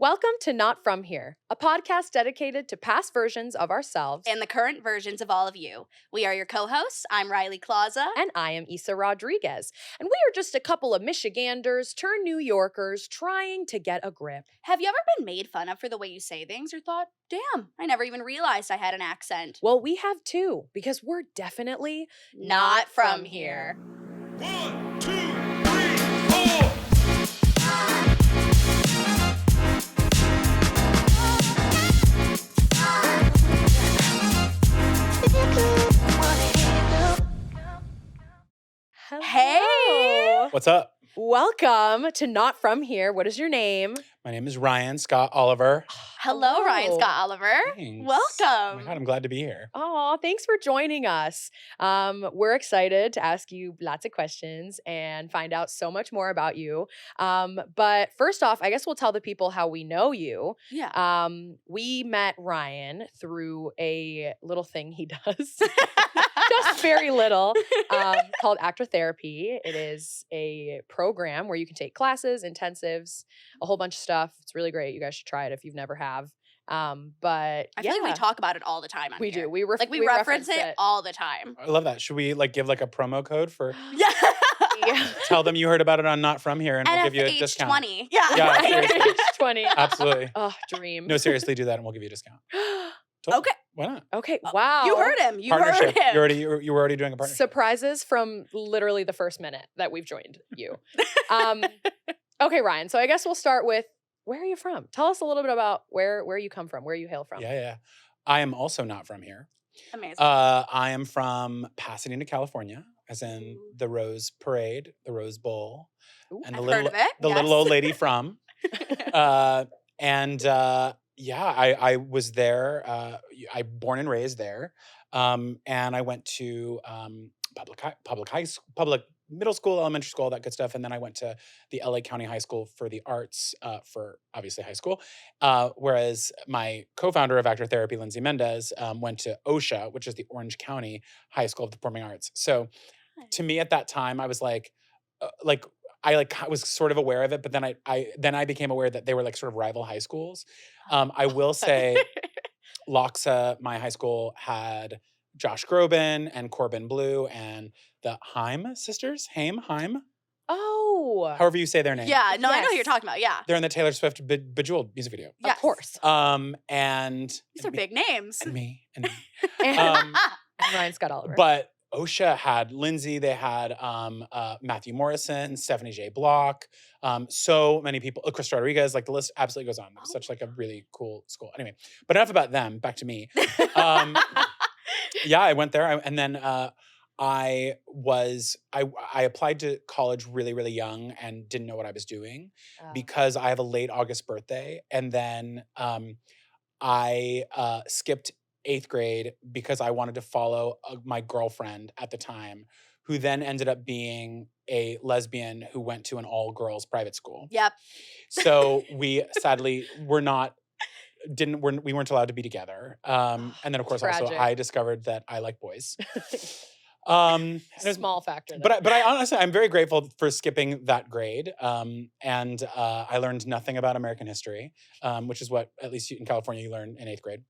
Welcome to Not From Here, a podcast dedicated to past versions of ourselves. And the current versions of all of you. We are your co-hosts. I'm Riley Klauza. And I am Isa Rodriguez. And we are just a couple of Michiganders turned New Yorkers trying to get a grip. Have you ever been made fun of for the way you say things or thought, damn, I never even realized I had an accent? Well, we have too, because we're definitely Not from here. 1, 2, 3, 4. Hello. Hey! What's up? Welcome to Not From Here. What is your name? My name is Ryan Scott Oliver. Hello, Ryan Scott Oliver. Thanks. Welcome. Oh my God, I'm glad to be here. Oh, thanks for joining us. We're excited to ask you lots of questions and find out so much more about you. But first off, I guess we'll tell the people how we know you. Yeah. We met Ryan through a little thing he does. Just very little, called Actor Therapy. It is a program where you can take classes, intensives, a whole bunch of stuff. It's really great. You guys should try it if you've never have. But I feel like we talk about it all the time on we here. do. We reference it all the time. I love that. Should we give a promo code for Yeah. Yeah. tell them you heard about it on Not From Here and we'll give you a NFH discount. 20. Yeah. Yeah, seriously. 20. Absolutely. Oh, dream. No, seriously, do that and we'll give you a discount. Okay. Why not? Okay. Wow. You heard him. You Partnership. heard him. You were already doing a partnership. Surprises from literally the first minute that we've joined you. Okay, Ryan. So I guess we'll start with, where are you from? Tell us a little bit about where you come from, where you hail from. Yeah. I am also not from here. Amazing. I am from Pasadena, California, as in the Rose Parade, the Rose Bowl, Ooh, and I've the heard little of it, the little yes. old lady from. I was there. I born and raised there, and I went to public middle school, elementary school, all that good stuff, and then I went to the LA County High School for the arts, for obviously high school. Whereas my co-founder of Actor Therapy, Lindsay Mendez, went to OSHA, which is the Orange County High School of the Performing Arts. So, to me at that time, I was I was sort of aware of it, but then I became aware that they were sort of rival high schools. I will say, Loxa, my high school, had Josh Groban and Corbin Blue and the Haim sisters. Haim. Oh. However you say their name. Yeah, no, I know who Yes. you're talking about. Yeah. They're in the Taylor Swift Bejeweled music video. Yes. Of course. And These are big names. and me. And, Um, and Ryan Scott Oliver. But OSHA had Lindsay, they had Matthew Morrison, Stephanie J. Block, so many people, Klauza Rodriguez, the list absolutely goes on. It was such a really cool school. Anyway, but enough about them, back to me. Yeah, I went there and then I applied to college really, really young and didn't know what I was doing because I have a late August birthday. And then I skipped 8th grade because I wanted to follow my girlfriend at the time, who then ended up being a lesbian who went to an all-girls private school. Yep. So we sadly we weren't allowed to be together. And then of course also Tragic. I discovered that I like boys. Small factor. But I honestly, I'm very grateful for skipping that grade. And I learned nothing about American history, which is what, at least in California, you learn in 8th grade.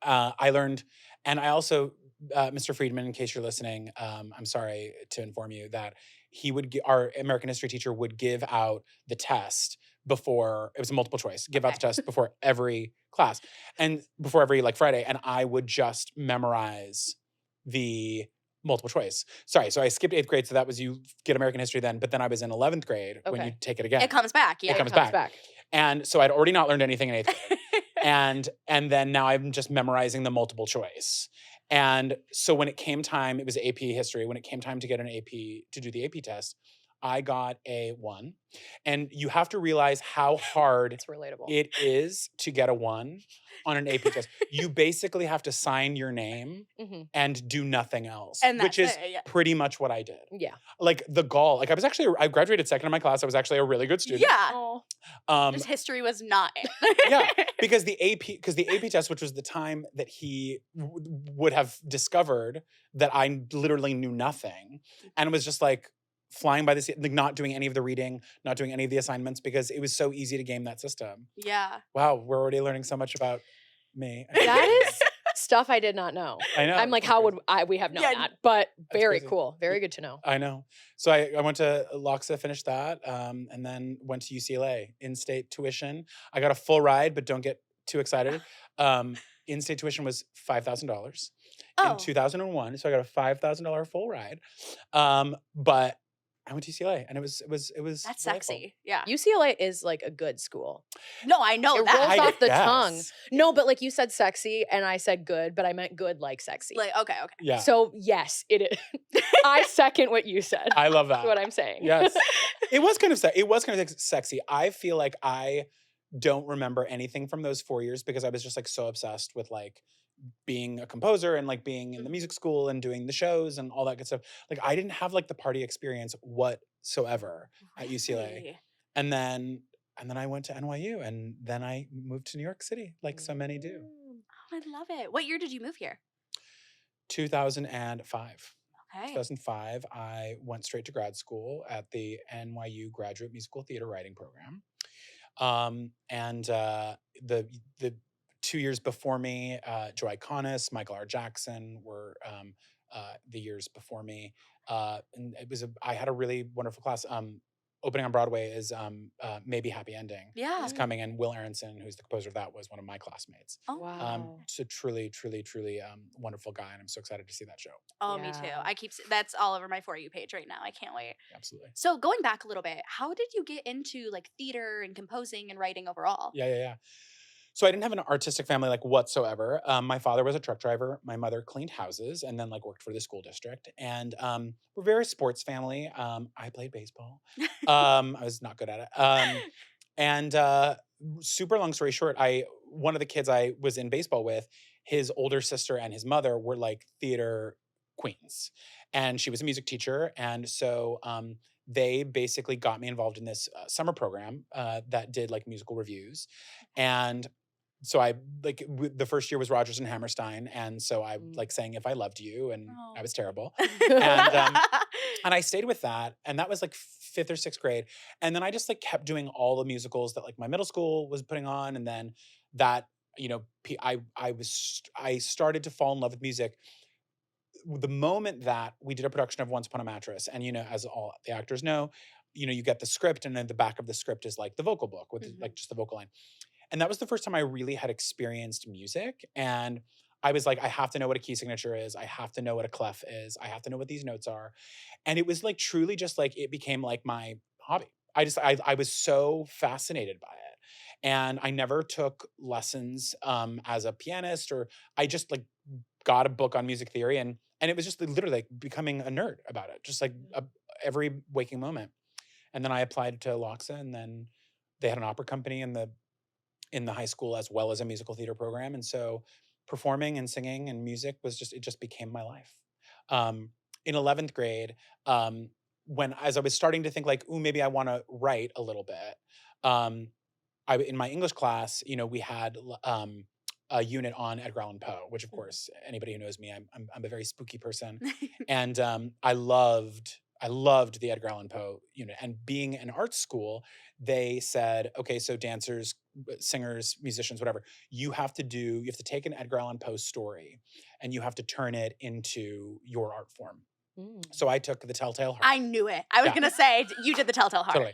I learned, and I also, Mr. Friedman, in case you're listening, I'm sorry to inform you that our American history teacher would give out the test before, it was a multiple choice, give out the test before every class and before every Friday. And I would just memorize the multiple choice. Sorry, so I skipped 8th grade, so that was you get American history then, but then I was in 11th grade when you take it again. It comes back. Yeah. It comes back. And so I'd already not learned anything in 8th grade. and then now I'm just memorizing the multiple choice. And so when it came time, it was AP history. When it came time to get to do the AP test, I got a 1. And you have to realize how hard It's relatable. it is to get a 1 on an AP test. You basically have to sign your name and do nothing else, And which is that's it, yeah. pretty much what I did. Yeah. The gall. I graduated second in my class. I was actually a really good student. Yeah. Oh. Just history was not it. Yeah, because the AP test, which was the time that he would have discovered that I literally knew nothing, and was just flying by the seat, like not doing any of the reading, not doing any of the assignments because it was so easy to game that system. Yeah. Wow, we're already learning so much about me. That is stuff I did not know. I know. I'm like, it's how crazy. would we have known Yeah, that? But very crazy. cool. Very good to know. I know. So I went to Loxa, finished that, and then went to UCLA, in-state tuition. I got a full ride, but don't get too excited. In-state tuition was $5,000 in Oh. 2001, so I got a $5,000 full ride. But I went to UCLA, and it was That's delightful. sexy. Yeah. UCLA is like a good school. No, I know It that. rolls off the tongue. guess. No, but like you said sexy and I said good, but I meant good like sexy. Like, okay. Yeah, So yes, it is. I second what you said. I love that. That's what I'm saying. Yes. It was kind of sexy. I feel like I don't remember anything from those 4 years because I was just like so obsessed with like being a composer and like being in the music school and doing the shows and all that good stuff. Like I didn't have like the party experience whatsoever at UCLA. Really? And then I went to NYU and then I moved to New York City like so many do. Oh, I love it. What year did you move here? 2005. Okay. 2005, I went straight to grad school at the NYU Graduate Musical Theater Writing Program. The 2 years before me, Joy Conis, Michael R. Jackson were the years before me. And I had a really wonderful class. Opening on Broadway is Maybe Happy Ending. Yeah. Is coming, and Will Aronson, who's the composer of that, was one of my classmates. Oh, Wow. So truly wonderful guy, and I'm so excited to see that show. Oh, me too. Yeah. That's all over my For You page right now. I can't wait. Absolutely. So going back a little bit, how did you get into like theater and composing and writing overall? Yeah. So I didn't have an artistic family like whatsoever. My father was a truck driver. My mother cleaned houses and then like worked for the school district. And we're a very sports family. I played baseball. I was not good at it. And super long story short, one of the kids I was in baseball with, his older sister and his mother were like theater queens, and she was a music teacher, and so they basically got me involved in this summer program that did like musical reviews, and so I like the first year was Rodgers and Hammerstein, and so I like sang "If I Loved You," and Oh. I was terrible. And I stayed with that, and that was like 5th or 6th grade. And then I just like kept doing all the musicals that like my middle school was putting on, and then that I started to fall in love with music the moment that we did a production of Once Upon a Mattress. And as all the actors know, you get the script, and then the back of the script is like the vocal book with like just the vocal line. And that was the first time I really had experienced music. And I was like, I have to know what a key signature is. I have to know what a clef is. I have to know what these notes are. And it was like truly just like, it became like my hobby. I was so fascinated by it. And I never took lessons as a pianist, or I just like got a book on music theory, and it was just literally like becoming a nerd about it, just like every waking moment. And then I applied to Loxa, and then they had an opera company in the high school as well as a musical theater program. And so performing and singing and music it just became my life. In 11th grade, as I was starting to think like, ooh, maybe I want to write a little bit. In my English class, we had a unit on Edgar Allan Poe, which of course, anybody who knows me, I'm a very spooky person. And I loved the Edgar Allan Poe unit. And being an art school, they said, okay, so dancers, singers, musicians, whatever, you have to take an Edgar Allan Poe story and you have to turn it into your art form. So I took The Telltale Heart. I knew it. I was going to say, you did The Telltale Heart. Totally.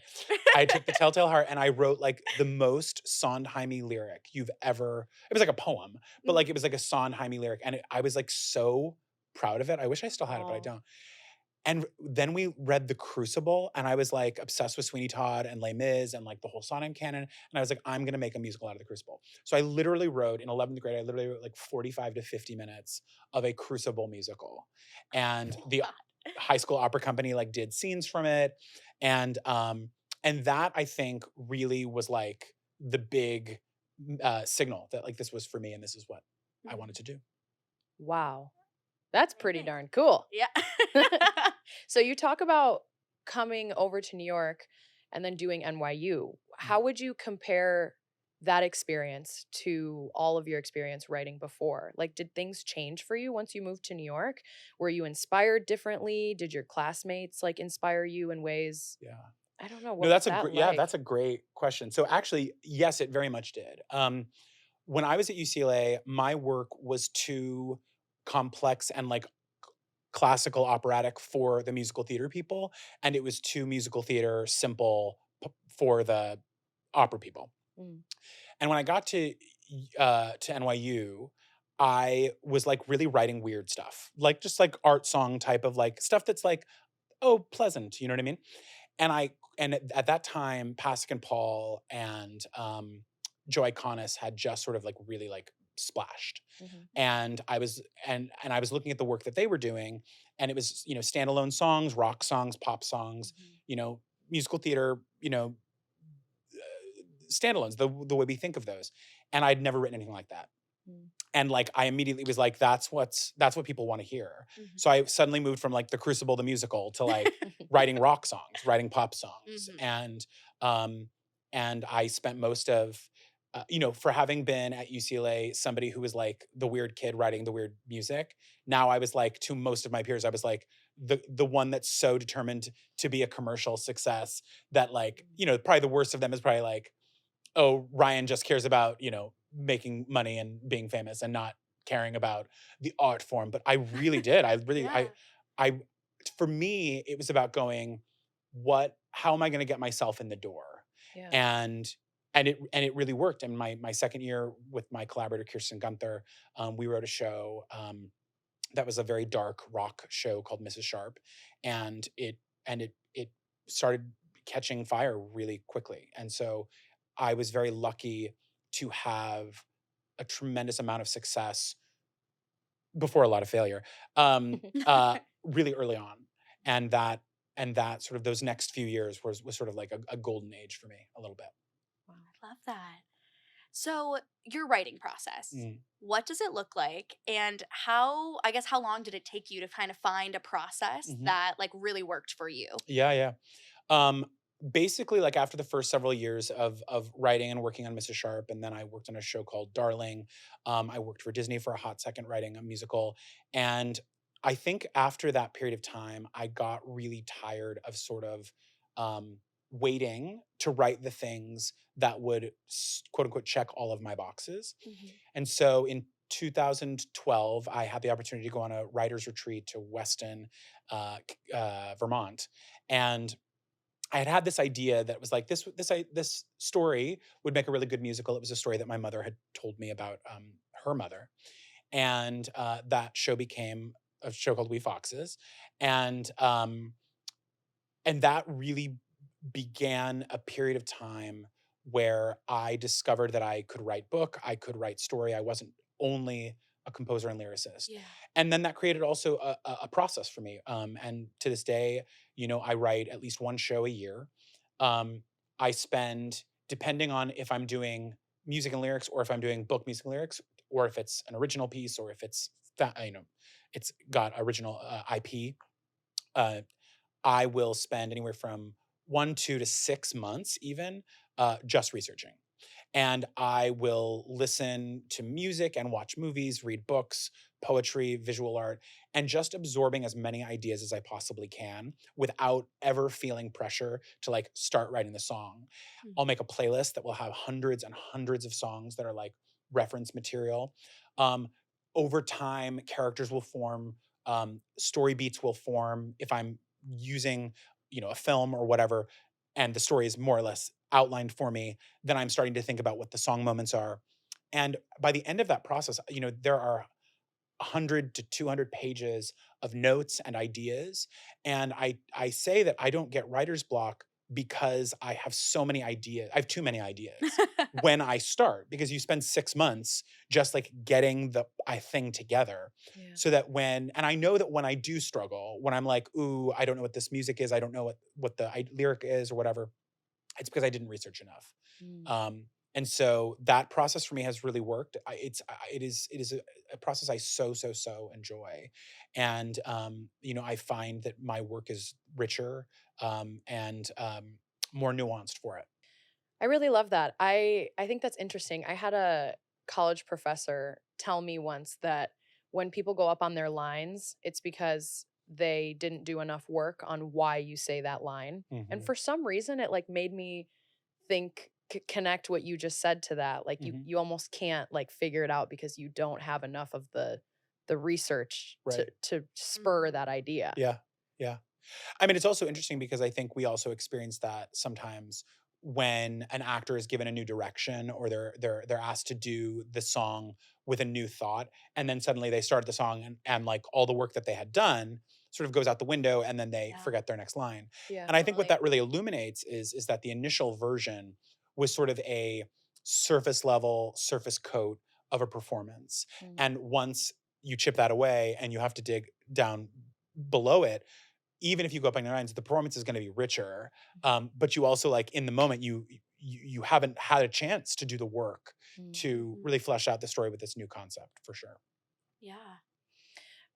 I took The Telltale Heart and I wrote like the most Sondheimy lyric it was like a poem, but like it was like a Sondheimy lyric. And I was like so proud of it. I wish I still had it, but I don't. And then we read The Crucible, and I was like obsessed with Sweeney Todd and Les Mis and like the whole Sondheim canon. And I was like, I'm going to make a musical out of The Crucible. So I literally wrote in 11th grade, wrote like 45 to 50 minutes of a Crucible musical. And the high school opera company like did scenes from it. And that I think really was like the big signal that like this was for me and this is what I wanted to do. Wow. That's pretty darn cool. Yeah. So you talk about coming over to New York and then doing NYU. How would you compare that experience to all of your experience writing before? Like, did things change for you once you moved to New York? Were you inspired differently? Did your classmates like inspire you in ways? Yeah. I don't know. No, What was that yeah, like? that's a great question. So actually, yes, it very much did. When I was at UCLA, my work was too complex and like classical operatic for the musical theater people, and it was too musical theater simple for the opera people. Mm, And when I got to NYU, I was like really writing weird stuff, like just like art song type of like stuff that's like, oh, pleasant, you know what I mean? And at that time, Pasek and Paul and Joe Iconis had just sort of like really like splashed. mhm, And I was looking at the work that they were doing, and it was, standalone songs, rock songs, pop songs, mhm, you know, musical theater, standalones, the way we think of those. And I'd never written anything like that. mm, And like I immediately was like, that's what people want to hear. Mhm. So I suddenly moved from like the Crucible the musical to like writing rock songs, writing pop songs. Mhm. And I spent most of for having been at UCLA somebody who was like the weird kid writing the weird music. Now I was like, to most of my peers, I was like the one that's so determined to be a commercial success that like, probably the worst of them is probably like, oh, Ryan just cares about, making money and being famous and not caring about the art form. But I really did. Yeah. I, for me, it was about going, how am I going to get myself in the door? yeah. And, and it really worked. And my second year with my collaborator, Kirsten Gunther, we wrote a show, that was a very dark rock show called Mrs. Sharp. And it started catching fire really quickly. And so I was very lucky to have a tremendous amount of success before a lot of failure, really early on. And that sort of those next few years was sort of like a golden age for me a little bit. Wow. I love that. So, your writing process, Mm. what does it look like? And how long did it take you to kind of find a process Mhm. that like really worked for you? Yeah, yeah. Um, Basically, like after the first several years of writing and working on Mrs. Sharp, and then I worked on a show called Darling. I worked for Disney for a hot second writing a musical, and I think after that period of time, I got really tired of sort of um, waiting to write the things that would quote unquote check all of my boxes. Mhm. And so in 2012, I had the opportunity to go on a writer's retreat to Weston, Vermont, and I had this idea that was like this story would make a really good musical. It was a story that my mother had told me about her mother, and that show became a show called We Foxes, and um, and that really began a period of time where I discovered that I could write book, I could write story. I wasn't only a composer and lyricist. Yeah. And then that created also a process for me. And to this day, I write at least one show a year. I spend, depending on if I'm doing music and lyrics or if I'm doing book music and lyrics, or if it's an original piece or if it's got original IP. Uh, I will spend anywhere from 1, 2 to 6 months, even just researching. And I will listen to music and watch movies, read books, poetry, visual art, and just absorbing as many ideas as I possibly can without ever feeling pressure to like start writing the song. I'll Mhm. make a playlist that will have hundreds and hundreds of songs that are like reference material. Um, Over time, characters will form, story beats will form. If I'm using, a film or whatever, and the story is more or less outlined for me, then I'm starting to think about what the song moments are. And by the end of that process, there are 100 to 200 pages of notes and ideas. And I say that I don't get writer's block because I have so many ideas. I have too many ideas when I start, because you spend 6 months just like getting the thing together. Yeah. So that and I know that when I do struggle, when I'm like, ooh, I don't know what this music is, I don't know what the lyric is or whatever, it's because I didn't research enough. Mm. And so that process for me has really worked. It is a process I so enjoy, and I find that my work is richer, and more nuanced for it. I really love that. I think that's interesting. I had a college professor tell me once that when people go up on their lines, it's because they didn't do enough work on why you say that line. And Hmm. for some reason it like made me think connect what you just said to that. Like Hmm. you almost can't like figure it out because you don't have enough of the research Right. to spur that Mhm. idea. Yeah. Yeah. I mean, it's also interesting because I think we also experience that sometimes when an actor is given a new direction or they're asked to do the song with a new thought, and then suddenly they start the song and like all the work that they had done sort of goes out the window and then they Yeah, forget their next line. Yeah. And I think what totally. that really illuminates is that the initial version was sort of a surface level, surface coat of a performance. Mm. And once you chip that away and you have to dig down below it, even if you go up on your lines, the performance is going to be richer. But you also like in the moment you haven't had a chance to do the work Mm. to Mhm. really flesh out the story with this new concept for sure. Yeah.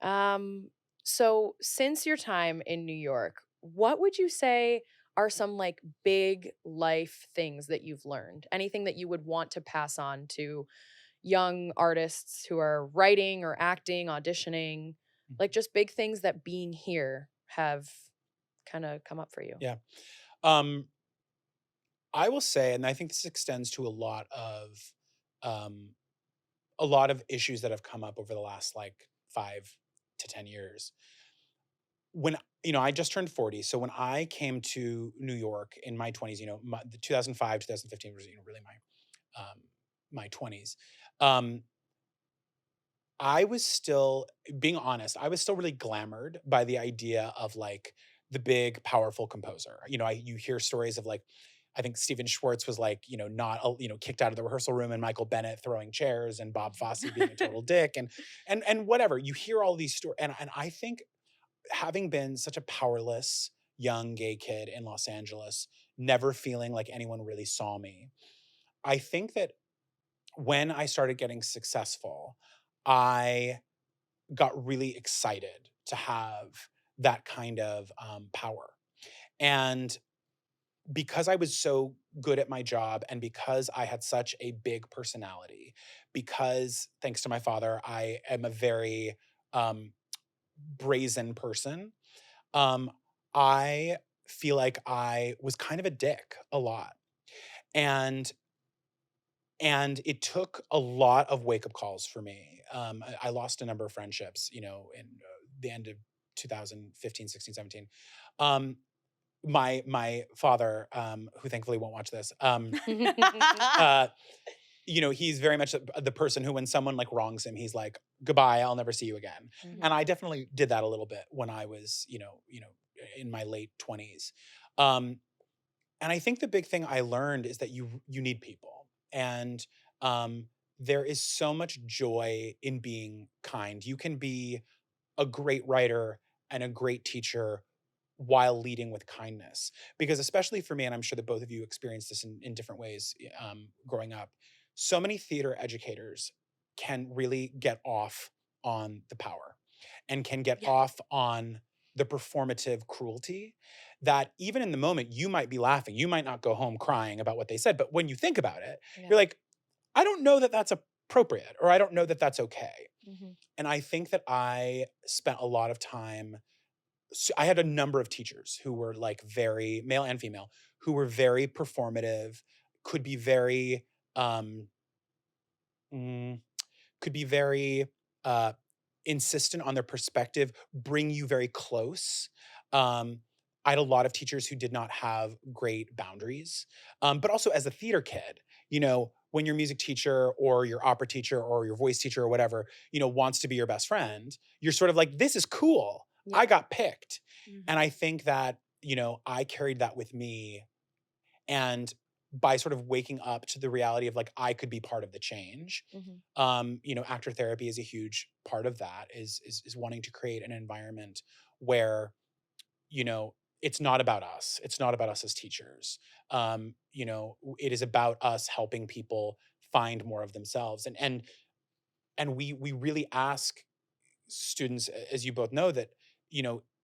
Um, so since your time in New York, what would you say are some like big life things that you've learned? Anything that you would want to pass on to young artists who are writing or acting, auditioning, like just big things that being here have kind of come up for you? Yeah. Um, I will say, and I think this extends to um, a lot of issues that have come up over the last like 5 to 10 years. When I just turned 40, so when I came to New York in my 20s, the 2005, 2015 was really my 20s. Um, I was still, being honest, I was still really glamored by the idea of like the big, powerful composer. You hear stories of like, I think Stephen Schwartz was like, not, kicked out of the rehearsal room, and Michael Bennett throwing chairs, and Bob Fosse being a total dick, and whatever. You hear all these stories, and I think having been such a powerless young gay kid in Los Angeles, never feeling like anyone really saw me, I think that when I started getting successful, I got really excited to have that kind of power. And because I was so good at my job and because I had such a big personality, because thanks to my father, I am a very um, brazen person, um, I feel like I was kind of a dick a lot. And it took a lot of wake up calls for me. I lost a number of friendships, in the end of 2015, 16, 17. Um, my father, who thankfully won't watch this, uh, he's very much the person who, when someone like wrongs him, he's like, "Goodbye, I'll never see you again." Mhm. And I definitely did that a little bit when I was, in my late 20s. Um, and I think the big thing I learned is that you need people, and um, there is so much joy in being kind. You can be a great writer and a great teacher while leading with kindness, because especially for me, and I'm sure that both of you experienced this in different ways, growing up, so many theater educators can really get off on the power and can get Yeah. off on the performative cruelty, that even in the moment you might be laughing, you might not go home crying about what they said, but when you think about it, Yeah. you're like, I don't know that that's appropriate, or I don't know that that's okay. Mhm. And I think that I spent a lot of time, I had a number of teachers who were like very male and female, who were very performative, could be very um mm, could be very uh insistent on their perspective, bring you very close. um I had a lot of teachers who did not have great boundaries. But also as a theater kid, when your music teacher or your opera teacher or your voice teacher or whatever, wants to be your best friend, you're sort of like, this is cool, I Yeah. got picked. And I Mhm. think that, I carried that with me. And by sort of waking up to the reality of like, I could be part of the change, Mhm. actor therapy is a huge part of that, is wanting to create an environment where, it's not about us. It's not about us as teachers. It is about us helping people find more of themselves. And we really ask students, as you both know, that,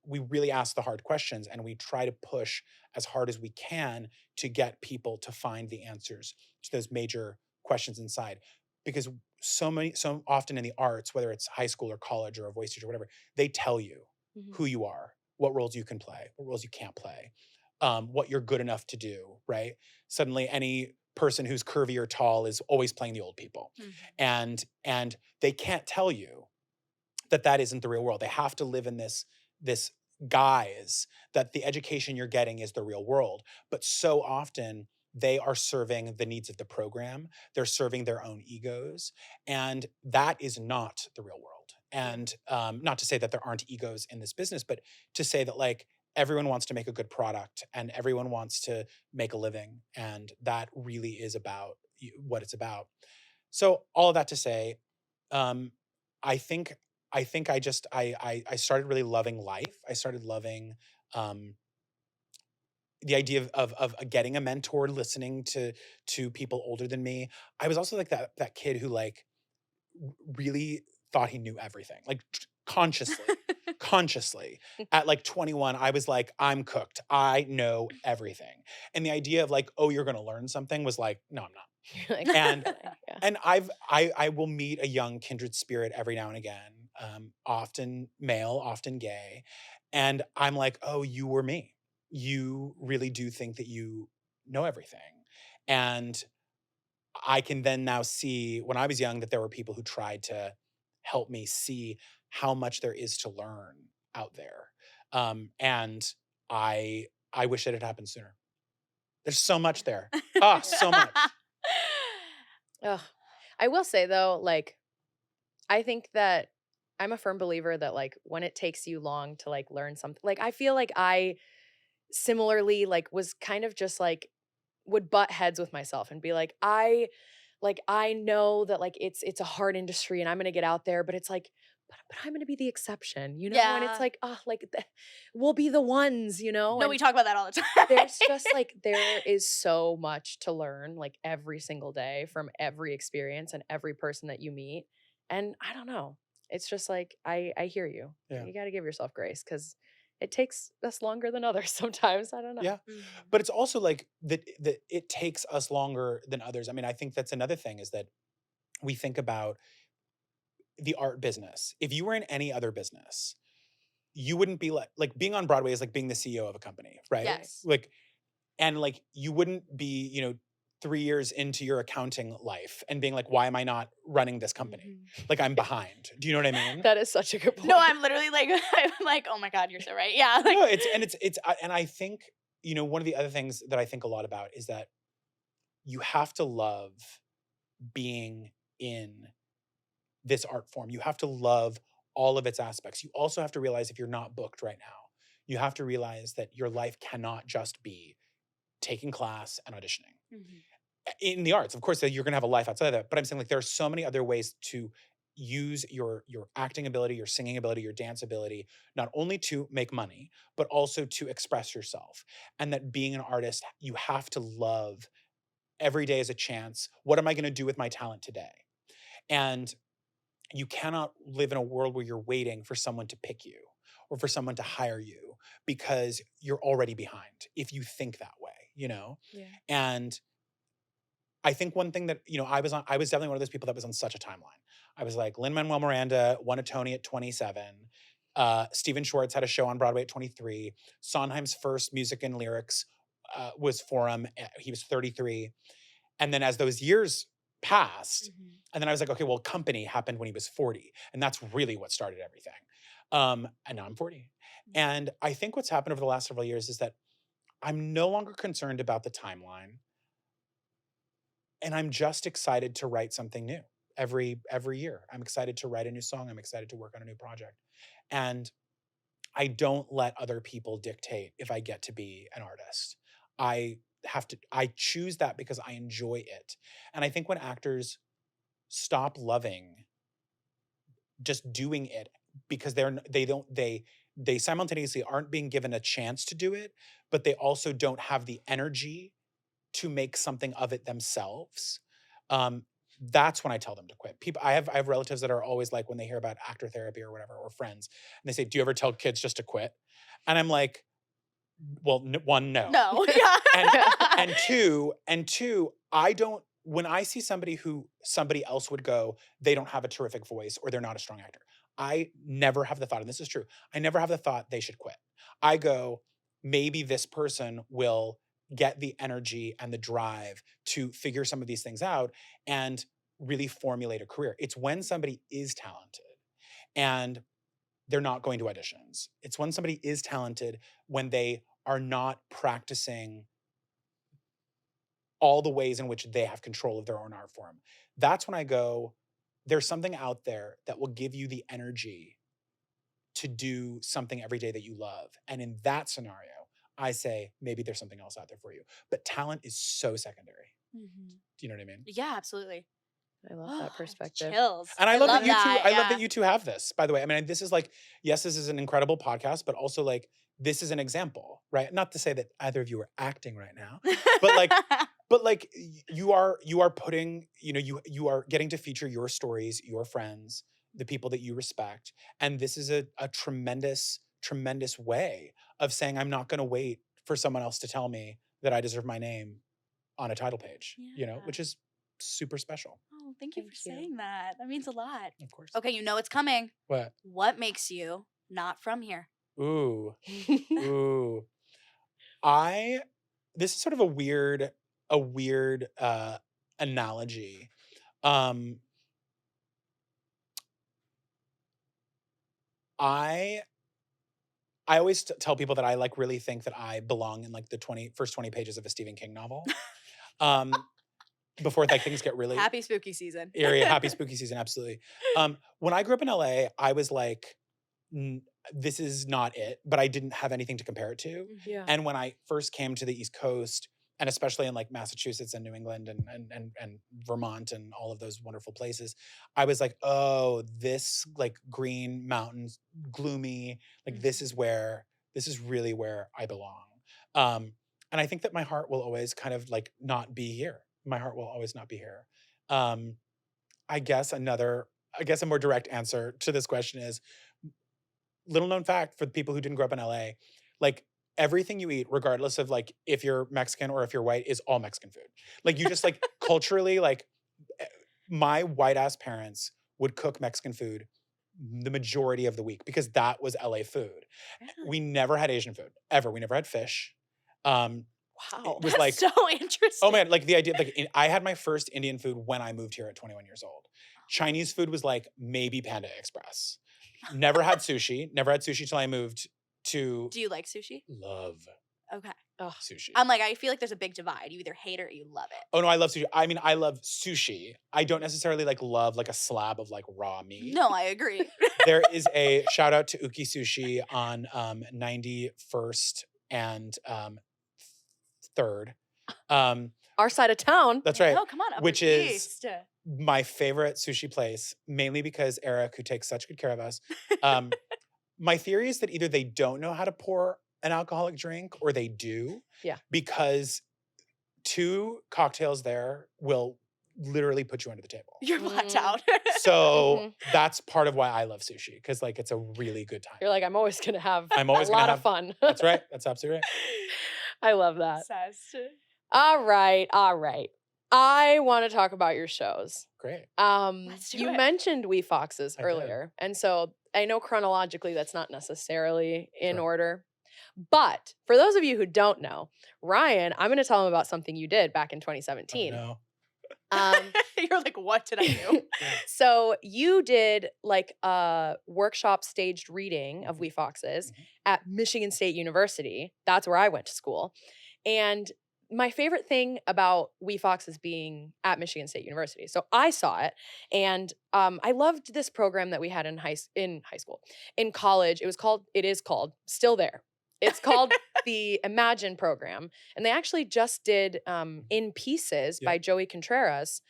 we really ask the hard questions and we try to push as hard as we can to get people to find the answers to those major questions inside. Because so often in the arts, whether it's high school or college or a voice teacher or whatever, they tell you who you are, what roles you can play, what roles you can't play, what you're good enough to do, right? Suddenly any person who's curvy or tall is always playing the old people. And they can't tell you that isn't the real world. They have to live in this guise that the education you're getting is the real world. But so often they are serving the needs of the program. They're serving their own egos. And that is not the real world. And not to say that there aren't egos in this business, but to say that like everyone wants to make a good product and everyone wants to make a living. And that really is about what it's about. So all of that to say, I think I started really loving life. I started loving the idea of getting a mentor, listening to people older than me. I was also like that kid who like really thought he knew everything, like consciously. At like 21, I was like, I'm cooked. I know everything. And the idea of like, oh, you're going to learn something was like, no, I'm not. Like, And yeah. and I will meet a young kindred spirit every now and again, often male, often gay, and I'm like, oh, you were me. You really do think that you know everything, and I can then now see when I was young that there were people who tried to help me see how much there is to learn out there, and I wish it had happened sooner. There's so much there. Ah, so much. Ugh. I will say though, like, I think that I'm a firm believer that like when it takes you long to like learn something, like I feel like I similarly like was kind of just like would butt heads with myself and be like I know that like it's a hard industry and I'm gonna get out there, but it's like but I'm gonna be the exception, you know? And it's Yeah. like, oh, like we'll be the ones, you know? No, And we talk about that all the time. there's just like there is so much to learn like every single day from every experience and every person that you meet. And I don't know. It's just like I hear you. Yeah. You got to give yourself grace cuz it takes us longer than others sometimes. I don't know. Yeah. But it's also like that it takes us longer than others. I mean, I think that's another thing is that we think about the art business. If you were in any other business, you wouldn't be like being on Broadway is like being the CEO of a company, right? Yes. Like and like you wouldn't be, 3 years into your accounting life and being like, why am I not running this company? Like I'm behind. Do you know what I mean? That is such a good point. No, I'm literally like, I'm like, oh my God, you're so right. Yeah. Like, No, and I think, one of the other things that I think a lot about is that you have to love being in this art form. You have to love all of its aspects. You also have to realize if you're not booked right now, you have to realize that your life cannot just be taking class and auditioning. In the arts, of course, you're going to have a life outside of that. But I'm saying like there are so many other ways to use your acting ability, your singing ability, your dance ability, not only to make money, but also to express yourself. And that being an artist, you have to love every day as a chance. What am I going to do with my talent today? And you cannot live in a world where you're waiting for someone to pick you or for someone to hire you because you're already behind if you think that way, Yeah. And I think one thing that, I was definitely one of those people that was on such a timeline. I was like, Lin-Manuel Miranda won a Tony at 27. Stephen Schwartz had a show on Broadway at 23. Sondheim's first music and lyrics was for him. He was 33. And then as those years passed, and then I was like, okay, well, Company happened when he was 40. And that's really what started everything. And now I'm 40. And I think what's happened over the last several years is that I'm no longer concerned about the timeline. And I'm just excited to write something new every year. I'm excited to write a new song. I'm excited to work on a new project. And I don't let other people dictate if I get to be an artist. I choose that because I enjoy it. And I think when actors stop loving just doing it because they simultaneously aren't being given a chance to do it, but they also don't have the energy to make something of it themselves. That's when I tell them to quit. I have relatives that are always like, when they hear about actor therapy or whatever, or friends, and they say, do you ever tell kids just to quit? And I'm like, well, one, no. No. Yeah. And two, when I see somebody who somebody else would go, they don't have a terrific voice or they're not a strong actor. I never have the thought, and this is true, I never have the thought they should quit. I go, maybe this person will get the energy and the drive to figure some of these things out and really formulate a career. It's when somebody is talented and they're not going to auditions. It's when somebody is talented when they are not practicing all the ways in which they have control of their own art form. That's when I go, there's something out there that will give you the energy to do something every day that you love. And in that scenario, I say, maybe there's something else out there for you. But talent is so secondary. Mhm. Do you know what I mean? Yeah, absolutely. I love that perspective. Chills. And I love that you that, two, I love yeah. that you two have this, by the way. I mean, this is like, yes, this is an incredible podcast, but also like, this is an example, right? Not to say that either of you are acting right now, but like you are putting, you are getting to feature your stories, your friends, the people that you respect. And this is a tremendous, tremendous way of saying, I'm not going to wait for someone else to tell me that I deserve my name on a title page, Yeah. which is super special. Oh, thank you for Thank you. saying that. That means a lot. Of course. Okay, you know it's coming. What? What makes you not from here? Ooh. Ooh. This is sort of a weird analogy. I always tell people that I like really think that I belong in like the first 20 pages of a Stephen King novel. Before like things get really Happy spooky season. eerie, happy spooky season, absolutely. When I grew up in LA, I was like, this is not it, but I didn't have anything to compare it to. Yeah. And when I first came to the East Coast, and especially in like Massachusetts and New England and Vermont and all of those wonderful places, I was like, oh, this like green mountains, gloomy, like this is really where I belong. And I think that my heart will always kind of like not be here. My heart will always not be here. I guess a more direct answer to this question is, little known fact for the people who didn't grow up in LA, like everything you eat, regardless of like if you're Mexican or if you're white, is all Mexican food. Like you just like culturally, like my white ass parents would cook Mexican food the majority of the week because that was LA food. Really? We never had Asian food ever. We never had fish. Wow. It was That's like, so interesting. oh man, like the idea, like I had my first Indian food when I moved here at 21 years old. Chinese food was like maybe Panda Express. Never had sushi. Never had sushi till I moved to. Do you like sushi? Love Okay. sushi. I'm like, I feel like there's a big divide. You either hate it or you love it. Oh no, I love sushi. I mean, I love sushi. I don't necessarily like love like a slab of like raw meat. No, I agree. There is a shout out to Uki Sushi on 91st and 3rd. Our side of town. That's right. Oh, come on. Upper Which is East. my favorite sushi place, mainly because Eric, who takes such good care of us. My theory is that either they don't know how to pour an alcoholic drink or they do. Yeah. Because 2 cocktails there will literally put you under the table. You're blacked out. So that's part of why I love sushi, because like it's a really good time. You're like, I'm always gonna have I'm always a gonna lot have of fun. That's right. That's absolutely right. I love that. Obsessed. All right. I want to talk about your shows. Great. Let's do You it. mentioned Wee Foxes I did. earlier. And so I know chronologically that's not necessarily in Sure. order. But for those of you who don't know, Ryan, I'm going to tell him about something you did back in 2017. No. You're like, what did I do? So you did like a workshop staged reading of Wee Foxes at Michigan State University. That's where I went to school. And my favorite thing about Wee Foxes being at Michigan State University. So I saw it, and I loved this program that we had in college. It is called, still there. It's called the Imagine program, and they actually just did In Pieces by Joey Contreras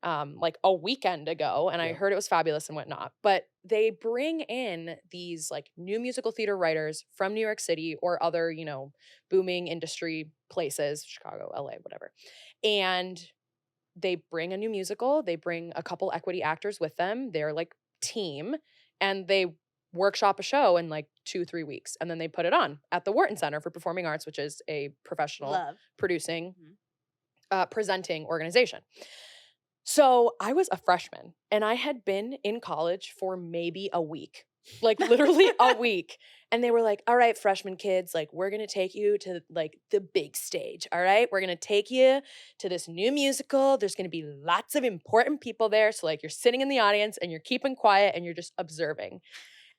like a weekend ago, and I heard it was fabulous and whatnot. But they bring in these like new musical theater writers from New York City or other, booming industry places, Chicago, LA, whatever. And they bring a new musical, they bring a couple equity actors with them, they're like team, and they workshop a show in like 2-3 weeks, and then they put it on at the Wharton Center for Performing Arts, which is a professional Love. producing, Mhm. presenting organization. So I was a freshman, and I had been in college for maybe a week, like literally a week. And they were like, all right, freshman kids, like, we're going to take you to like the big stage. All right. We're going to take you to this new musical. There's going to be lots of important people there. So like you're sitting in the audience and you're keeping quiet and you're just observing.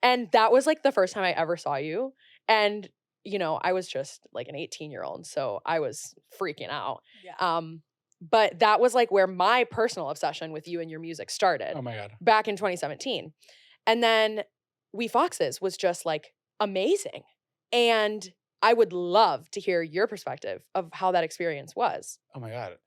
And that was like the first time I ever saw you. And, you know, I was just like an 18-year-old. So I was freaking out. Yeah. But that was like where my personal obsession with you and your music started Oh my God. back in 2017. And then We Foxes was just like amazing. And I would love to hear your perspective of how that experience was. Oh my God.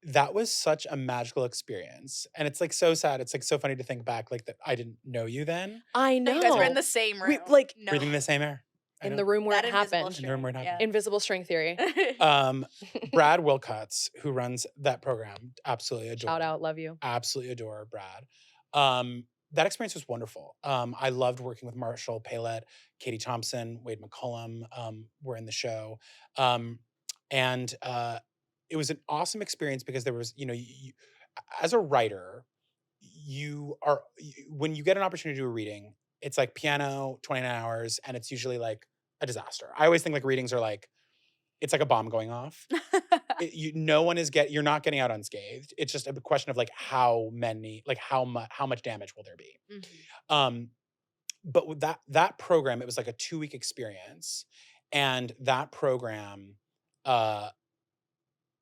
That was such a magical experience. And it's like so sad. It's like so funny to think back, like that I didn't know you then. I No, know. you guys were in the same room. like, no. Breathing the same air. I in know. the room where That it invisible happened. In the room where it string, happened. Invisible string theory. Brad Wilcott's, who runs that program, absolutely adore. Shout out, love you. Absolutely adore Brad. That experience was wonderful. I loved working with Marshall Paylett, Katie Thompson, Wade McCullum were in the show. And it was an awesome experience because there was, you know, as a writer, when you get an opportunity to do a reading, it's like piano, 29 hours, and it's usually like a disaster. I always think like readings are like, it's like a bomb going off. You're not getting out unscathed. It's just a question of like how much damage will there be. Mhm. But with that program, it was like a 2-week experience, and that program,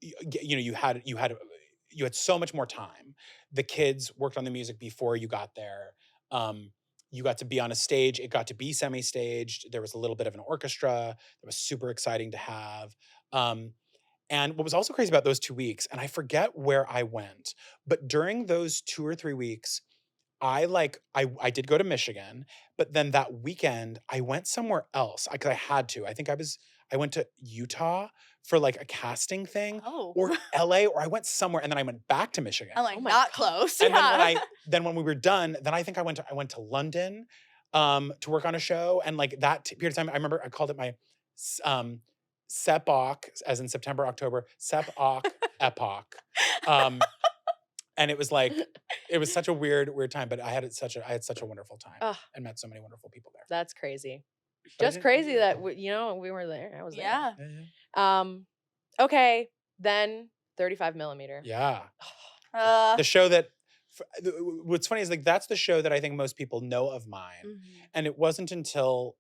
you know, you had so much more time. The kids worked on the music before you got there. You got to be on a stage. It got to be semi-staged. There was a little bit of an orchestra. It was super exciting to have. And what was also crazy about those 2 weeks, and I forget where I went, but during those 2 or 3 weeks, I did go to Michigan, but then that weekend I went somewhere else because I had to. I went to Utah for like a casting thing, Oh. or LA, or I went somewhere, and then I went back to Michigan. I'm like, Oh my not God. close. And Yeah. then when we were done, then I think I went to London to work on a show, and like that period of time, I remember I called it my Sepok, as in September, October, Sepok epoch. And it was like, it was such a weird time, but I had such a wonderful time Ugh. and met so many wonderful people there. That's crazy. But I Just didn't- crazy that, you know, we were there. I was there. Yeah. Yeah. Okay. Then 35 millimeter. Yeah. Uh, The show that, what's funny is like, that's the show that I think most people know of mine. mhm. And it wasn't until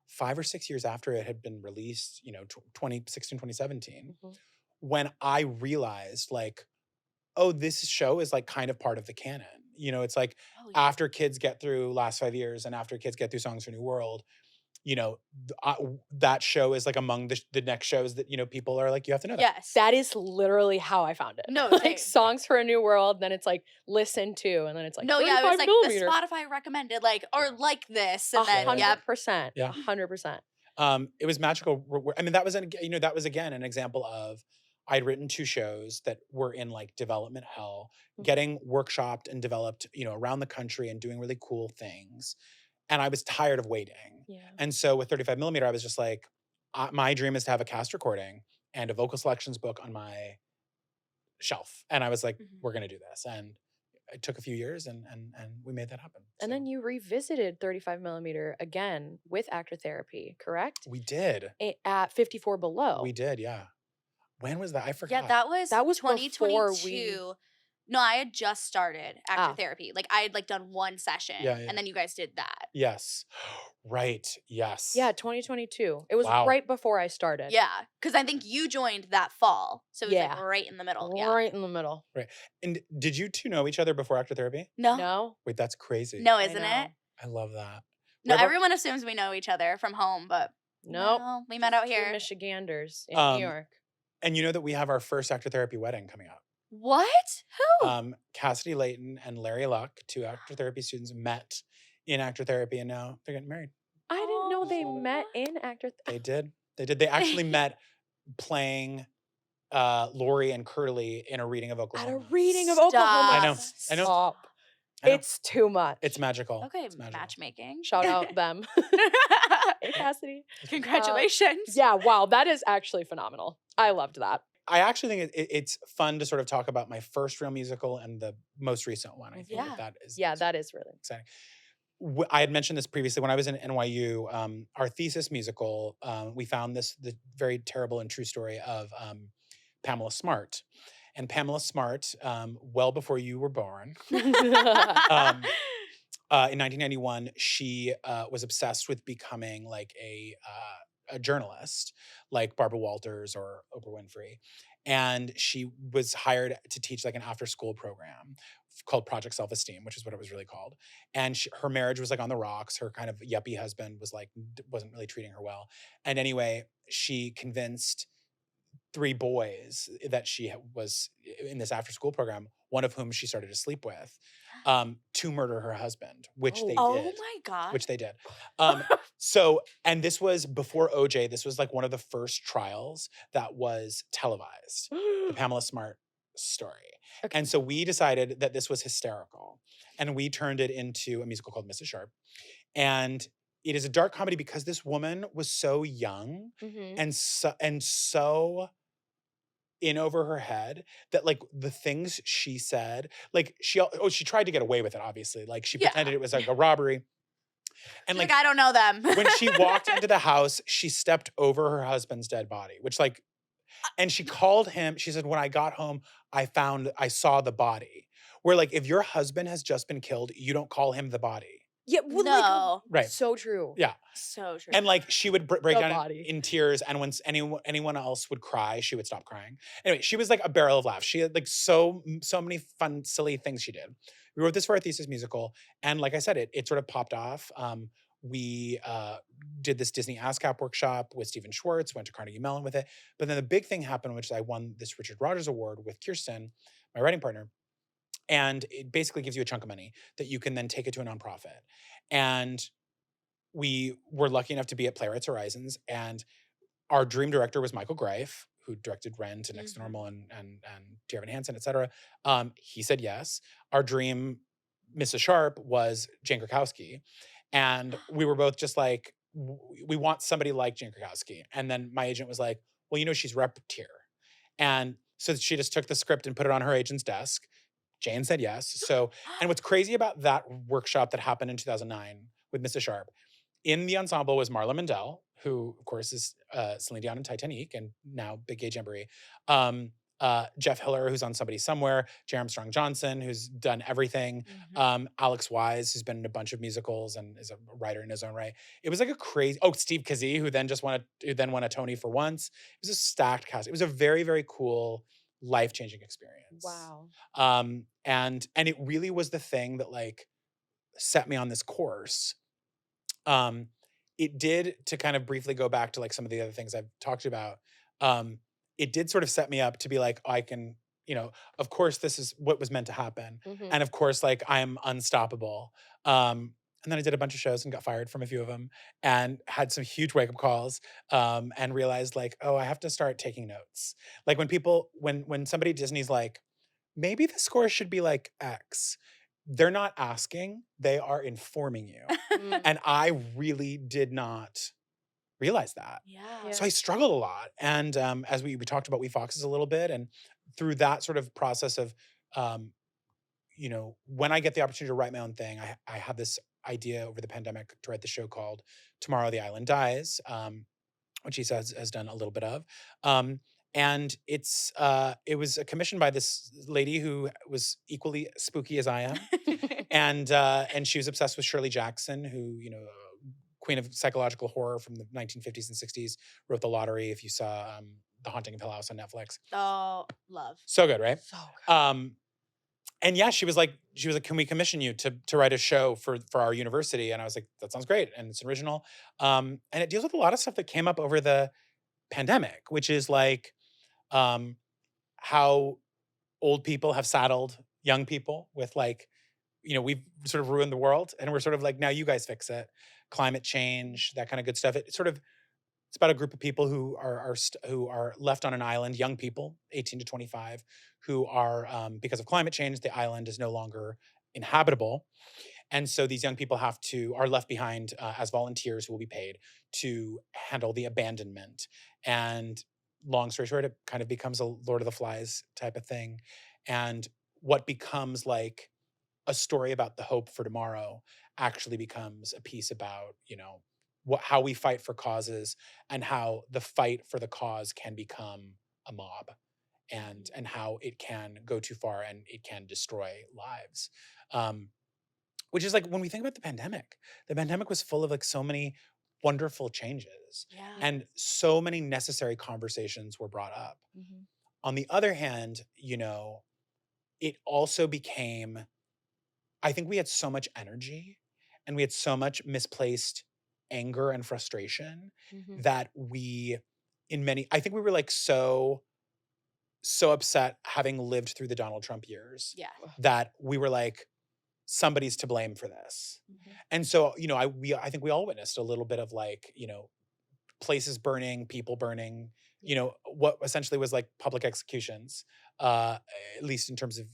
5 or 6 years after it had been released, you know, 2016, 2017, Mhm. when I realized like, oh, this show is like kind of part of the canon. You know, it's like Oh, yeah. after kids get through Last 5 Years and after kids get through Songs for a New World, you know, that show is like among the next shows that, you know, people are like, you have to know that. Yes. That is literally how I found it. No, like same. Songs for a New World, then it's like listen to, and then it's like No, yeah, it was 35 like millimeter. the Spotify recommended, like, or like this, and then, yep. 100%. Yeah. 100%. It was magical. I mean, that was that was again an example of I'd written 2 shows that were in like development hell, getting workshopped and developed, you know, around the country and doing really cool things. And I was tired of waiting. Yeah. And so with 35 millimeter, I was just like, my dream is to have a cast recording and a vocal selections book on my shelf. And I was like, Mhm. we're going to do this. And it took a few years and we made that happen. And then you revisited 35 millimeter again with actor therapy, correct? We did. At 54 Below. We did. Yeah. When was that? I forgot. Yeah, that was before 2022. No, I had just started actor therapy. Like I had like done one session, Yeah, yeah. and then you guys did that. Yes. Right. Yes. Yeah, 2022. It was Wow. right before I started. Yeah, because I think you joined that fall, so it was like Yeah. right in the middle. Yeah. Right in the middle. And did you 2 know each other before actor therapy? No, No? Wait, that's crazy. no, I isn't know. it? I love that. No, Where about- everyone assumes we know each other from home, but Nope. no, we met out Two here. Michiganders in Um, New York. And you know that we have our first actor therapy wedding coming up. What? Who? Cassidy Layton and Larry Luck, 2 actor therapy students, met in actor therapy, and now they're getting married. I didn't know they Oh. met in actor They did. They actually met playing Lori and Curly in a reading of at a Oklahoma. reading of Stop. Oklahoma. I know. Stop. I know. It's too much. It's magical. Okay, It's magical. matchmaking. Shout out them. Hey, Cassidy. Congratulations. Yeah, wow, that is actually phenomenal. I loved that. I actually think it's fun to sort of talk about my first real musical and the most recent one. I think Yeah. that is Yeah, that is really exciting. I had mentioned this previously when I was in NYU. Our thesis musical, we found the very terrible and true story of Pamela Smart. And Pamela Smart, well before you were born, in 1991, she was obsessed with becoming like a journalist, like Barbara Walters or Oprah Winfrey, and she was hired to teach like an after-school program called Project Self-Esteem, which is what it was really called. And her marriage was like on the rocks. Her kind of yuppie husband was like wasn't really treating her well. And anyway, she convinced 3 boys that she was in this after-school program, one of whom she started to sleep with, to murder her husband, which they did. Oh my God. Which they did. And this was before OJ. This was like one of the first trials that was televised, the Pamela Smart story. Okay. And so we decided that this was hysterical, and we turned it into a musical called Mrs. Sharp. And it is a dark comedy because this woman was so young and so in over her head that like the things she said, like she tried to get away with it, obviously. Like she pretended it was like a robbery. And like I don't know them. when she walked into the house, she stepped over her husband's dead body, which like, and she called him, she said, when I got home, I saw the body. Where like, if your husband has just been killed, you don't call him the body. Yeah, well, No. Right. So true. Yeah. So true. And like she would break The down body. in tears, and when anyone else would cry, she would stop crying. Anyway, she was like a barrel of laughs. She had like so many fun, silly things she did. We wrote this for our thesis musical, and like I said, it sort of popped off. We did this Disney ASCAP workshop with Stephen Schwartz, went to Carnegie Mellon with it. But then the big thing happened, which I won this Richard Rogers Award with Kirsten, my writing partner. And it basically gives you a chunk of money that you can then take it to a nonprofit. And we were lucky enough to be at Playwrights Horizons, and our dream director was Michael Greif, who directed Rent and Next to Normal and Dear Evan Hansen, et cetera. He said yes. Our dream Mrs. Sharp was Jane Krakowski. And we were both just like, we want somebody like Jane Krakowski. And then my agent was like, well, you know, she's repped here. And so she just took the script and put it on her agent's desk. Jane said yes. So, and what's crazy about that workshop that happened in 2009 with Mrs. Sharp, in the ensemble was Marla Mandel, who of course is Celine Dion in Titanic and now Big Gay Jamboree. Jeff Hiller, who's on Somebody Somewhere, J. Armstrong Johnson, who's done everything. Alex Wise, who's been in a bunch of musicals and is a writer in his own right. It was like a crazy, Steve Kazee, who then won a Tony for Once. It was a stacked cast. It was a very, very cool, life-changing experience. Wow. And it really was the thing that like set me on this course. It did, to kind of briefly go back to like some of the other things I've talked about, it did sort of set me up to be like, I can, you know, of course this is what was meant to happen. And of course, like I'm unstoppable. And then I did a bunch of shows and got fired from a few of them and had some huge wake-up calls, and realized like, oh, I have to start taking notes. Like when somebody at Disney's like, maybe the score should be like X, they're not asking, they are informing you. And I really did not realize that. Yeah. So I struggled a lot. And as we talked about We Foxes a little bit, and through that sort of process of, you know, when I get the opportunity to write my own thing, I had this idea over the pandemic to write the show called Tomorrow the Island Dies, which he says has done a little bit of. And it was commissioned by this lady who was equally spooky as I am. And she was obsessed with Shirley Jackson, who, you know, queen of psychological horror from the 1950s and 60s, wrote The Lottery. If you saw The Haunting of Hill House on Netflix. Oh, love. So good, right? So good. And yeah, she was like, can we commission you to write a show for our university? And I was like, that sounds great. And it's original. And it deals with a lot of stuff that came up over the pandemic, which is like how old people have saddled young people with like, you know, we've sort of ruined the world and we're sort of like, now you guys fix it. Climate change, that kind of good stuff. It's about a group of people who are left on an island, young people, 18 to 25, who are, because of climate change, the island is no longer inhabitable. And so these young people are left behind as volunteers who will be paid to handle the abandonment. And long story short, it kind of becomes a Lord of the Flies type of thing. And what becomes like a story about the hope for tomorrow actually becomes a piece about, how we fight for causes and how the fight for the cause can become a mob and how it can go too far and it can destroy lives. Which is like when we think about the pandemic was full of like so many wonderful changes Yeah. and so many necessary conversations were brought up. Mm-hmm. On the other hand, it also became, I think we had so much energy and we had so much misplaced anger and frustration Mm-hmm. that I think we were like so upset having lived through the Donald Trump years Yeah. that we were like, somebody's to blame for this. Mm-hmm. And so, I think we all witnessed a little bit of like, places burning, people burning, what essentially was like public executions, at least in terms of,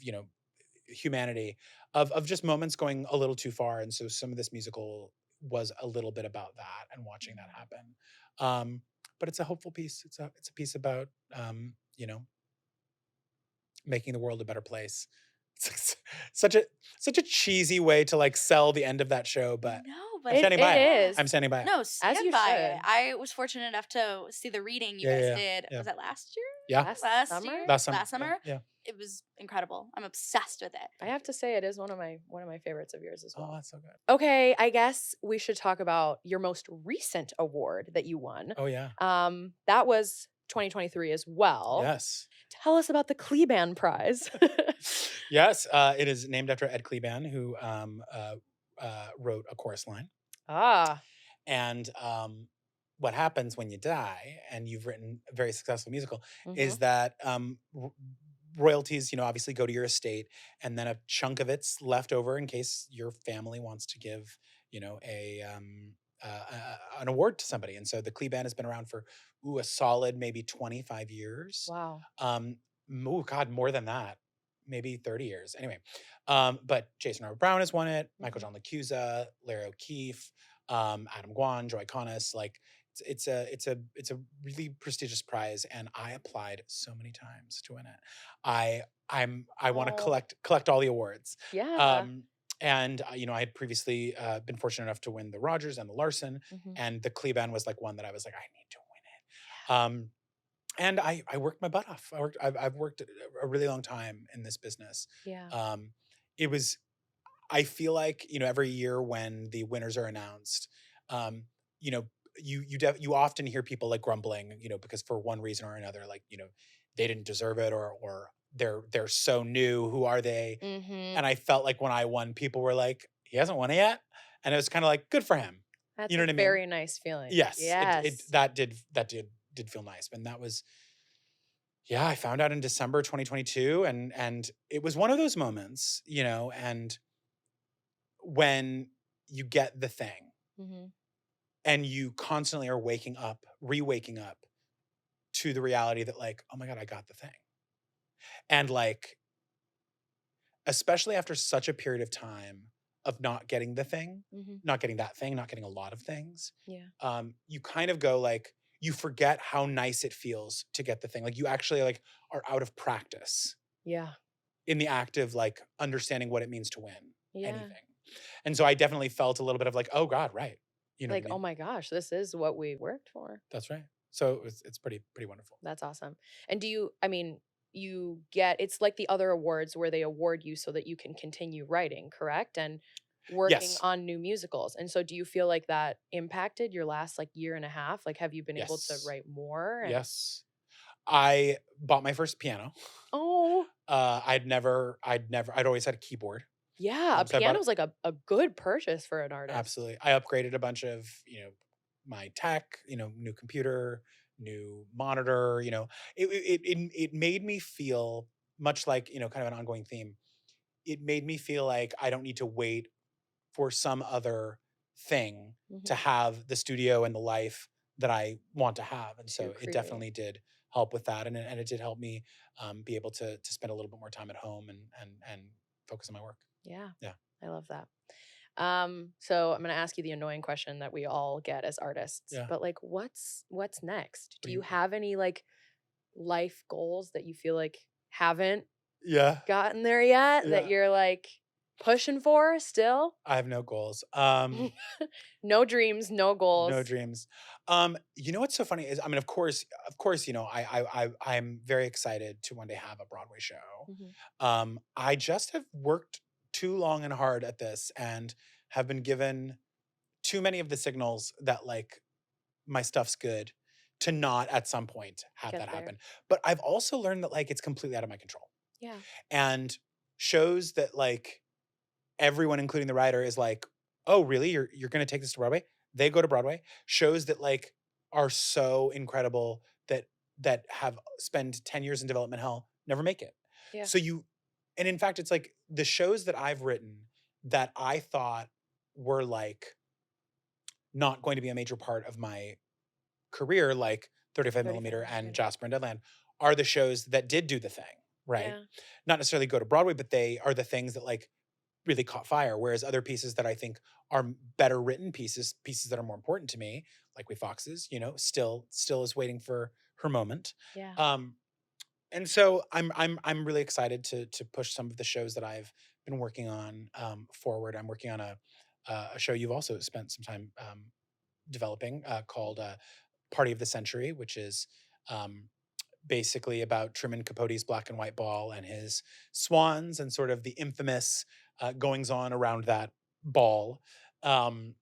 humanity, of just moments going a little too far. And so some of this musical was a little bit about that and watching that happen. But it's a hopeful piece. It's a piece about, making the world a better place. It's such a cheesy way to like sell the end of that show, but No, I'm but standing by it. it is. I'm standing by it. No, stand you by should. it. I was fortunate enough to see the reading you guys did. Yeah. Was that last year? Yeah. Last summer? Year? Last summer. Last summer? Yeah. It was incredible. I'm obsessed with it. I have to say it is one of my favorites of yours as well. Oh, that's so good. Okay, I guess we should talk about your most recent award that you won. Oh yeah. That was 2023 as well. Yes. Tell us about the Kleban Prize. Yes. It is named after Ed Kleban, who wrote A Chorus Line. Ah. And what happens when you die and you've written a very successful musical Mhm. is that royalties, obviously go to your estate, and then a chunk of it's left over in case your family wants to give, an award to somebody. And so the Kleban has been around for a solid maybe 25 years. Wow. God, more than that, maybe 30 years. Anyway, but Jason Robert Brown has won it. Michael John LaCusa, Larry O'Keefe, Adam Guan, Joy Conis. Like it's a really prestigious prize, and I applied so many times to win it. I want to collect all the awards. Yeah. And I had previously been fortunate enough to win the Rogers and the Larson, and the Kleban was like one that I was like, I need to win it. And I worked my butt off. I've worked a really long time in this business. Yeah. I feel like, every year when the winners are announced, you often hear people like grumbling, because for one reason or another, like, they didn't deserve it or they're so new. Who are they? Mm-hmm. And I felt like when I won, people were like, he hasn't won it yet. And it was kind of like, good for him. That's you know what I mean? Very nice feeling. Yes. Yes. That did feel nice. And that was, I found out in December 2022, and it was one of those moments, and when you get the thing and you constantly are re-waking up to the reality that like, oh my God, I got the thing. And like, especially after such a period of time of not getting the thing, not getting that thing, not getting a lot of things. Yeah. You kind of go like, you forget how nice it feels to get the thing. Like you actually like are out of practice. Yeah. In the act of like understanding what it means to win anything. And so I definitely felt a little bit of like, oh God, right. Like, oh my gosh, this is what we worked for. That's right. So it's pretty wonderful. That's awesome. And it's like the other awards where they award you so that you can continue writing, correct? And working on new musicals. And so do you feel like that impacted your last like year and a half? Like, have you been able to write more? Yes. I bought my first piano. Oh. I'd always had a keyboard. Yeah. A piano's like a good purchase for an artist. Absolutely. I upgraded a bunch of, my tech, new computer, new monitor, it made me feel much like, kind of an ongoing theme. It made me feel like I don't need to wait for some other thing to have the studio and the life that I want to have. And so it definitely did help with that. And it did help me be able to spend a little bit more time at home and focus on my work. Yeah. Yeah. I love that. So I'm gonna ask you the annoying question that we all get as artists. Yeah. But like what's next? What Do you have any like life goals that you feel like haven't gotten there yet that you're like pushing for still? I have no goals. No dreams, no goals. No dreams. You know what's so funny is, I mean, of course, you know, I'm very excited to one day have a Broadway show. Mhm. I just have worked too long and hard at this and have been given too many of the signals that like my stuff's good to not at some point have Get that there. happen. But I've also learned that like it's completely out of my control. Yeah. And shows that like everyone, including the writer, is like, oh, really? You're gonna take this to Broadway? They go to Broadway. Shows that like are so incredible that have spent 10 years in development hell never make it. Yeah. So and in fact, it's like the shows that I've written that I thought were like not going to be a major part of my career, like 35 millimeter and Jasper and Deadland, are the shows that did do the thing, right? Yeah. Not necessarily go to Broadway, but they are the things that like really caught fire. Whereas other pieces that I think are better written pieces that are more important to me, like We Foxes, you know, still is waiting for her moment. Yeah. And so I'm really excited to push some of the shows that I've been working on forward. I'm working on a show you've also spent some time developing called Party of the Century, which is basically about Truman Capote's black and white ball and his swans and sort of the infamous goings on around that ball. And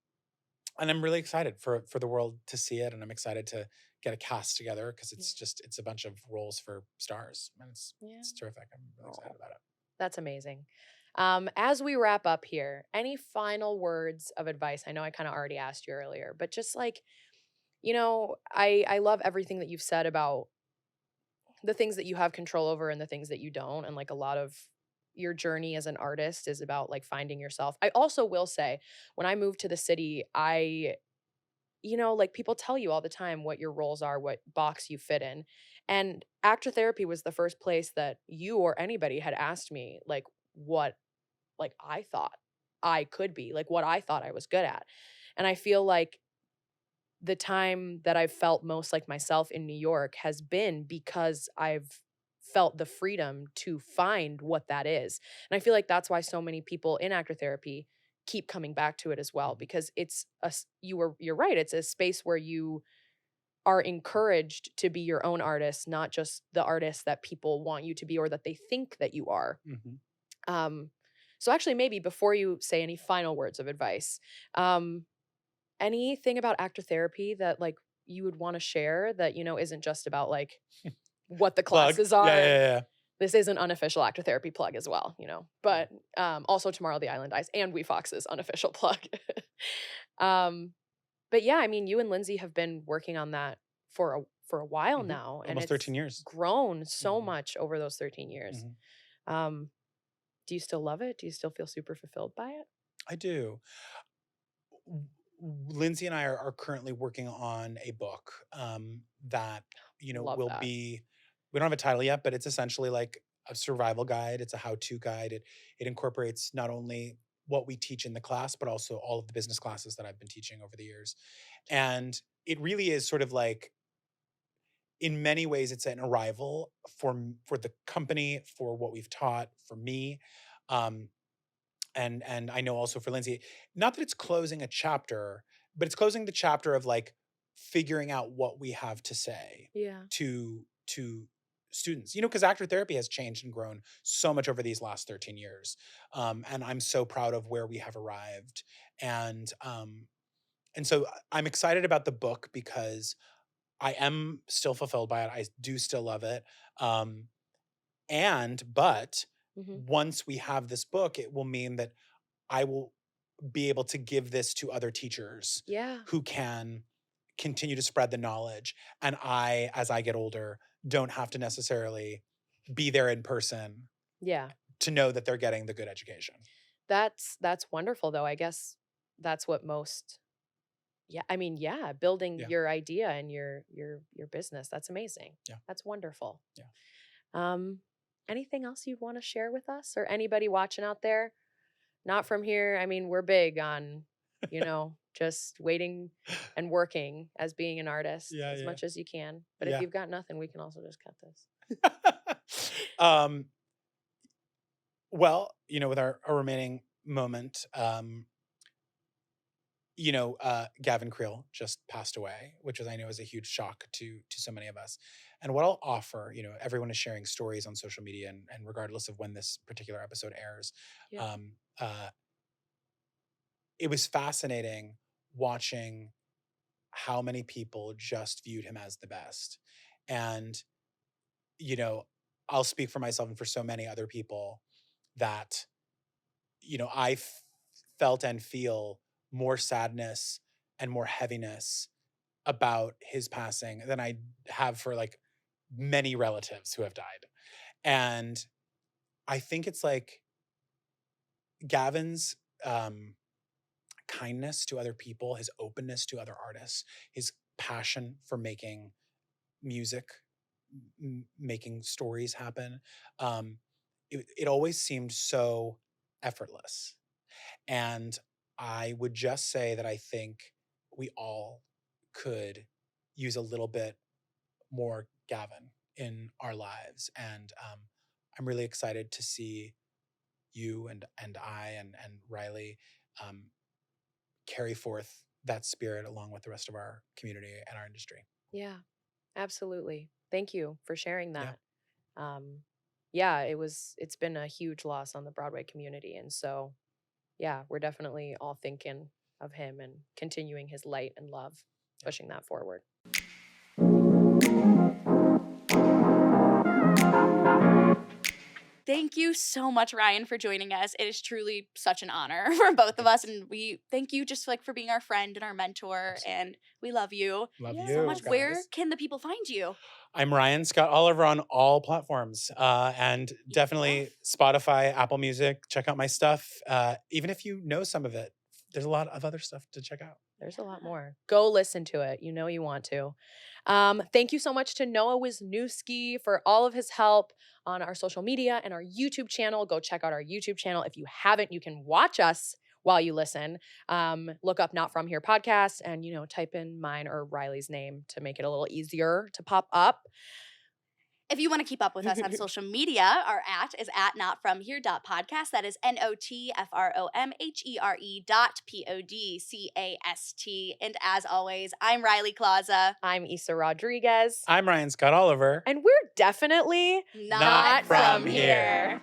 I'm really excited for the world to see it, and I'm excited to get a cast together because it's a bunch of roles for stars, and it's terrific. I'm really excited about it. That's amazing. As we wrap up here, any final words of advice? I know I kind of already asked you earlier, but just like, you know, I love everything that you've said about the things that you have control over and the things that you don't. And like a lot of your journey as an artist is about like finding yourself. I also will say, when I moved to the city, you know, like people tell you all the time what your roles are, what box you fit in. And actor therapy was the first place that you or anybody had asked me like what like I thought I could be, like what I thought I was good at. And I feel like the time that I've felt most like myself in New York has been because I've felt the freedom to find what that is. And I feel like that's why so many people in actor therapy keep coming back to it as well, because it's you're right, it's a space where you are encouraged to be your own artist, not just the artist that people want you to be or that they think that you are. Um so actually maybe before you say any final words of advice, anything about actor therapy that like you would want to share that, you know, isn't just about like what the Plug. classes are. Yeah. This is an unofficial actor therapy plug as well, you know. But also Tomorrow the Island Dies and We Fox's unofficial plug. But yeah, I mean, you and Lindsay have been working on that for a while now, and Almost it's 13 years. grown so much over those 13 years. Do you still love it? Do you still feel super fulfilled by it? I do. Lindsay and I are currently working on a book that, you know, Love will that. be, we don't have a title yet, but it's essentially like a survival guide. It's a how-to guide. It incorporates not only what we teach in the class, but also all of the business classes that I've been teaching over the years. And it really is sort of like, in many ways, it's an arrival for the company, for what we've taught, for me. And I know also for Lindsay, not that it's closing a chapter, but it's closing the chapter of like figuring out what we have to say to students, you know, because actor therapy has changed and grown so much over these last 13 years. And I'm so proud of where we have arrived. And so I'm excited about the book because I am still fulfilled by it. I do still love it. But once we have this book, it will mean that I will be able to give this to other teachers who can continue to spread the knowledge. And I, as I get older, don't have to necessarily be there in person to know that they're getting the good education. That's wonderful though. I guess that's what most building your idea and your business. That's amazing. That's wonderful. Anything else you'd want to share with us or anybody watching out there? not from here. I mean, we're big on, just waiting and working as being an artist as much as you can. But if you've got nothing, we can also just cut this. Well, with our remaining moment, Gavin Creel just passed away, which I know is a huge shock to so many of us. And what I'll offer, everyone is sharing stories on social media, and regardless of when this particular episode airs, it was fascinating watching how many people just viewed him as the best. And, I'll speak for myself and for so many other people that, I felt and feel more sadness and more heaviness about his passing than I have for like many relatives who have died. And I think it's like Gavin's kindness to other people, his openness to other artists, his passion for making music, making stories happen. It always seemed so effortless. And I would just say that I think we all could use a little bit more Gavin in our lives. And I'm really excited to see you and I and Riley carry forth that spirit along with the rest of our community and our industry. Yeah, absolutely. Thank you for sharing that. Yeah. It's been a huge loss on the Broadway community. And so, yeah, we're definitely all thinking of him and continuing his light and love, pushing that forward. Thank you so much, Ryan, for joining us. It is truly such an honor for both of us. And we thank you just for being our friend and our mentor. And we love you. Love you so much. guys. Where can the people find you? I'm Ryan Scott Oliver on all platforms, and definitely Spotify, Apple Music. Check out my stuff. Even if you know some of it, there's a lot of other stuff to check out. There's a lot more. Go listen to it. You know you want to. Thank you so much to Noah Wisniewski for all of his help on our social media and our YouTube channel. Go check out our YouTube channel. If you haven't, you can watch us while you listen. Look up Not From Here podcast and, type in mine or Riley's name to make it a little easier to pop up. If you want to keep up with us on social media, our @ is @notfromhere.podcast. That is NOTFROMHERE.PODCAST. And as always, I'm Riley Klauza. I'm Isa Rodriguez. I'm Ryan Scott Oliver. And we're definitely not from here.